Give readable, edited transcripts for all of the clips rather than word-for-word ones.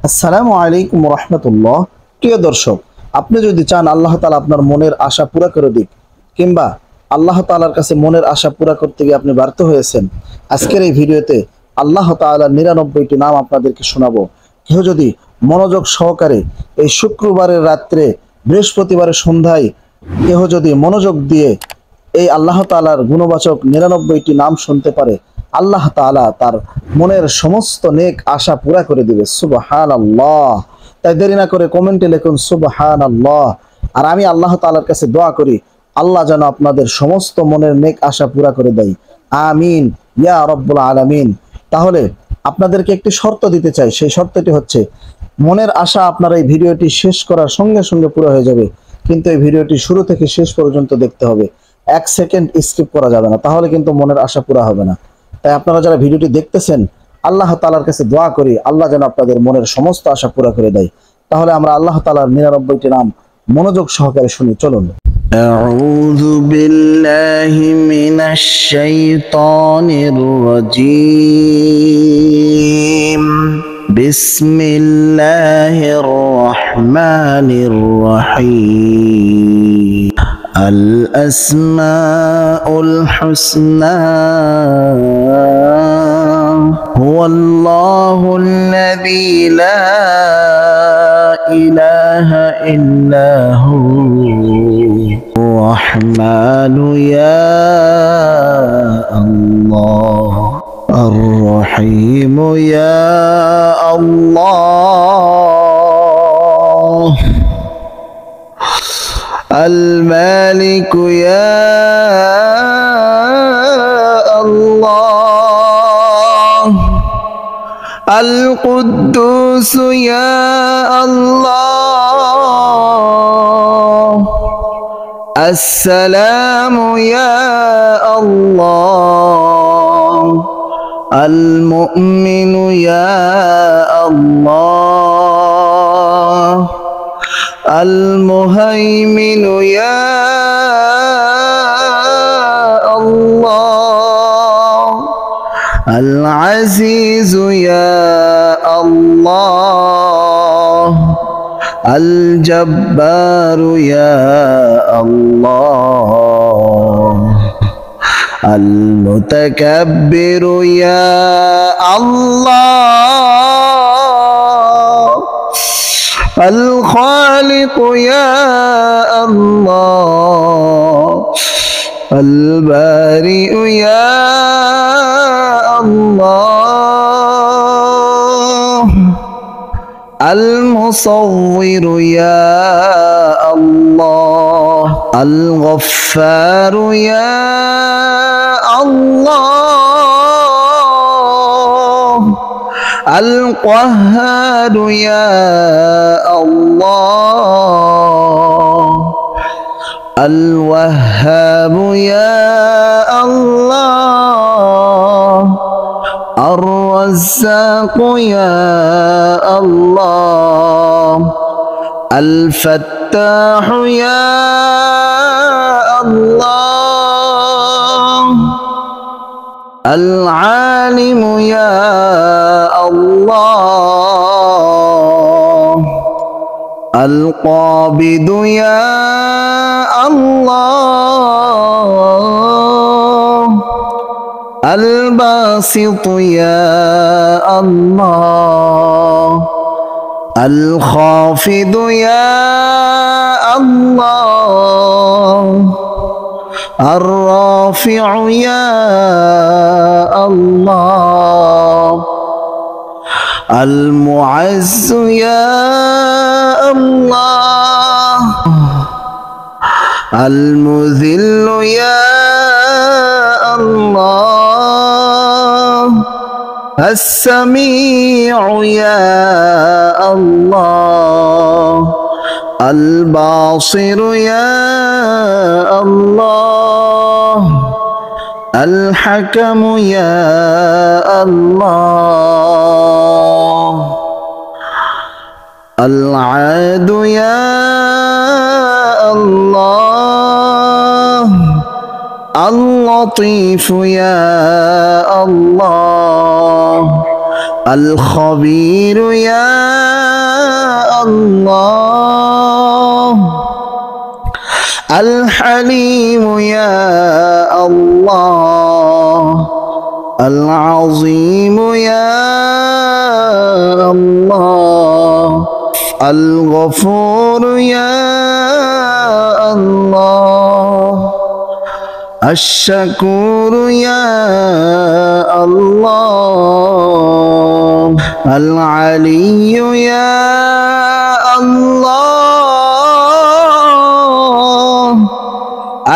আসসালামু আলাইকুম রহমতুল্লাহ। প্রিয় দর্শক, আপনি যদি চান আল্লাহ তাআলা আপনার মনের আশা পুরা করে দিক, কিংবা আল্লাহ তাআলার কাছে মনের আশা পুরা করতে গিয়ে আপনি ব্যর্থ হয়েছেন, আজকের এই ভিডিওতে আল্লাহ তাআলার 99টি নাম আপনাদেরকে শোনাবো। কেউ যদি মনোযোগ সহকারে এই শুক্রবারের রাত্রে, বৃহস্পতিবারের সন্ধ্যায় কেউ যদি মনোযোগ দিয়ে এই আল্লাহ তাআলার গুণবাচক 99টি নাম শুনতে পারে, আল্লাহ তাআলা তার মনের সমস্ত নেক আশা পুরা করে দিবে। সুবহানাল্লাহ। তাই দেরি না করে কমেন্টে লিখুন সুবহানাল্লাহ। আর আমি আল্লাহ তাআলার কাছে দোয়া করি, আল্লাহ যেন আপনাদের সমস্ত মনের নেক আশা পুরা করে দেয়। আমিন ইয়া রাব্বুল আলামিন। তাহলে আপনাদেরকে একটি শর্ত দিতে চাই, সেই শর্তটি হচ্ছে মনের আশা আপনার এই ভিডিওটি শেষ করার সঙ্গে সঙ্গে পুরো হয়ে যাবে, কিন্তু এই ভিডিওটি শুরু থেকে শেষ পর্যন্ত দেখতে হবে। 1 সেকেন্ড স্কিপ করা যাবে না, তাহলে কিন্তু মনের আশা পুরা হবে না। তাই আপনারা যারা ভিডিওটি দেখতেছেন, আল্লাহ তাআলার কাছে দোয়া করি আল্লাহ যেন আপনাদের মনের সমস্ত আশা পুরা করে দেয়। তাহলে আমরা আল্লাহ তাআলার 99টি নাম মনোযোগ সহকারে শুনি, চলুন। আউযু বিল্লাহি মিনাশ শাইতানির রাজীম। বিসমিল্লাহির রহমানির রহিম। الأسماء الحسنى هو الله الذي لا إله إلا هو الرحمن يا الله الرحيم يا الله المالك يا الله القدوس يا الله السلام يا الله المؤمن يا الله المهيمن يا الله العزيز يا الله الجبار يا الله المتكبر يا الله الخالق يا الله البارئ يا الله المصور يا الله الغفار يا الله القهار يا الله الوهاب يا الله الرزاق يا الله الفتاح يا الله العالم يا الله القابض يا الله الباسط يا الله الخافض يا الله الرافع يا الله المعز يا الله المذل يا الله السميع يا الله الباصر يا الله الحكم يا الله العاد يا الله اللطيف يا الله الخبير يا الله الحليم يا الله العظيم يا الله الغفور يا الله الشكور يا الله العلي يا الله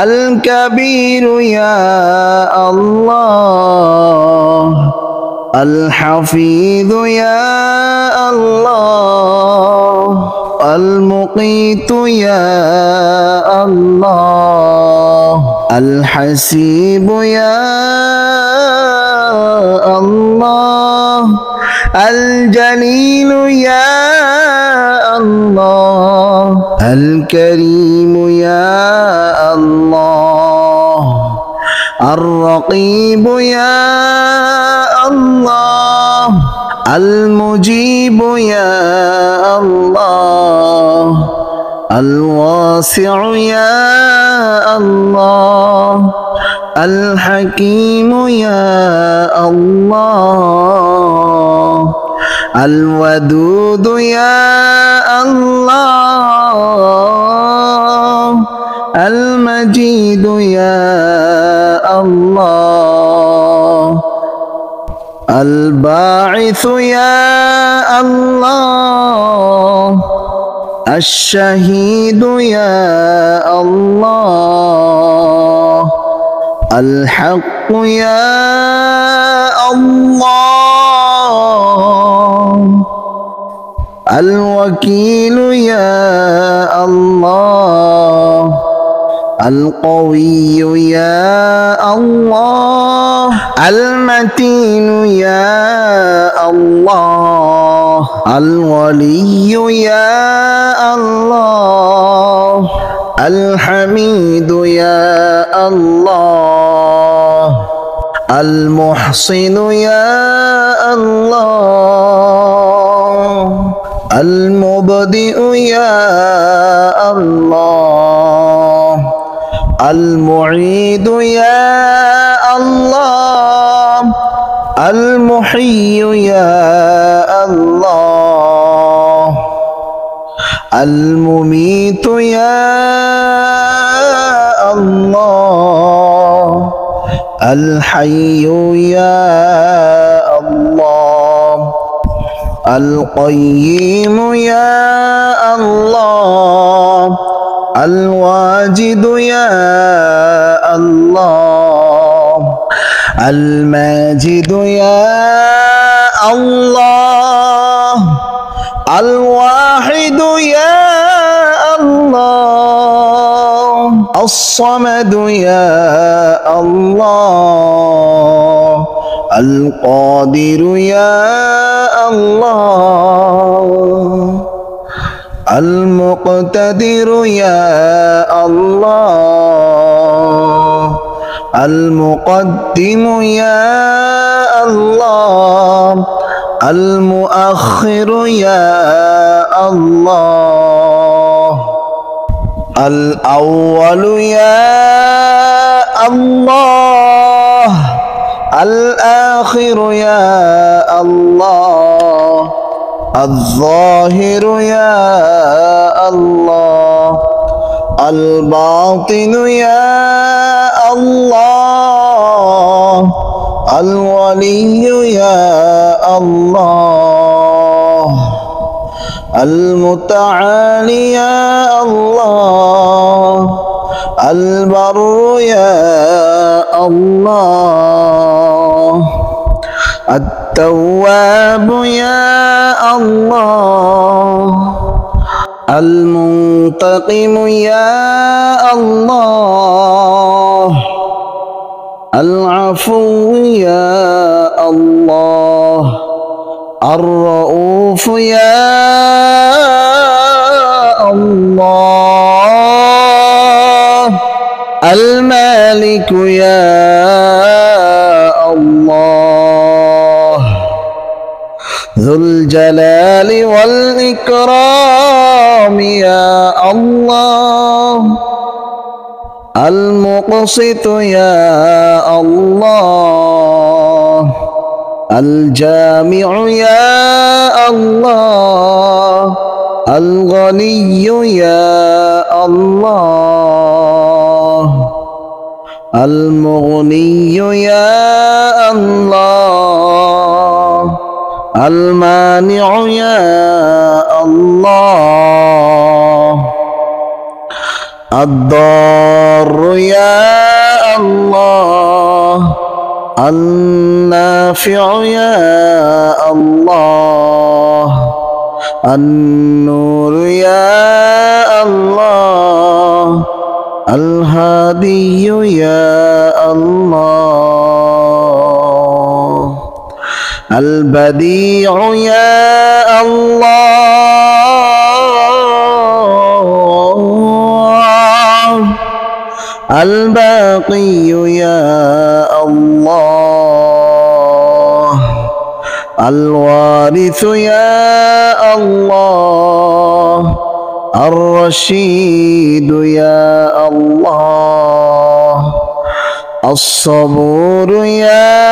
الكبير يا الله الحفيظ يا الله المقيت يا الله الحسيب يا الله الجليل يا الله الكريم يا الله الرقيب يا الله المجيب يا الله الواسع يا الله الحكيم يا الله الودود يا الله المجيد يا الله الباعث يا الله الشهيد يا الله الحق يا الله الوكيل يا الله القوي يا الله المتين يا الله الولي يا الله الحميد يا الله المحسن يا الله المبدئ يا الله المعيد يا الله المحيي يا الله المميت يا الله الحي يا الله القيم يا الله الواجد يا الله الماجد يا الله الواحد يا الله الصمد يا الله القادر يا الله المقتدر يا الله المقدم يا الله المؤخر يا الله الأول يا الله الآخر يا الله الظاهر يا الله الباطن يا الله الولي يا الله المتعالي يا الله البر يا الله التواب يا الله المنتقم يا الله العفو يا الله الرؤوف يا الله المالك يا الله الجلال والإكرام يا الله المقسط يا الله الجامع يا الله الغني يا الله المغني يا الله المانع يا الله الضار يا الله النافع يا الله النور يا الله الهادي يا الله البديع يا الله الباقي يا الله الوارث يا الله الرشيد يا الله الصبور يا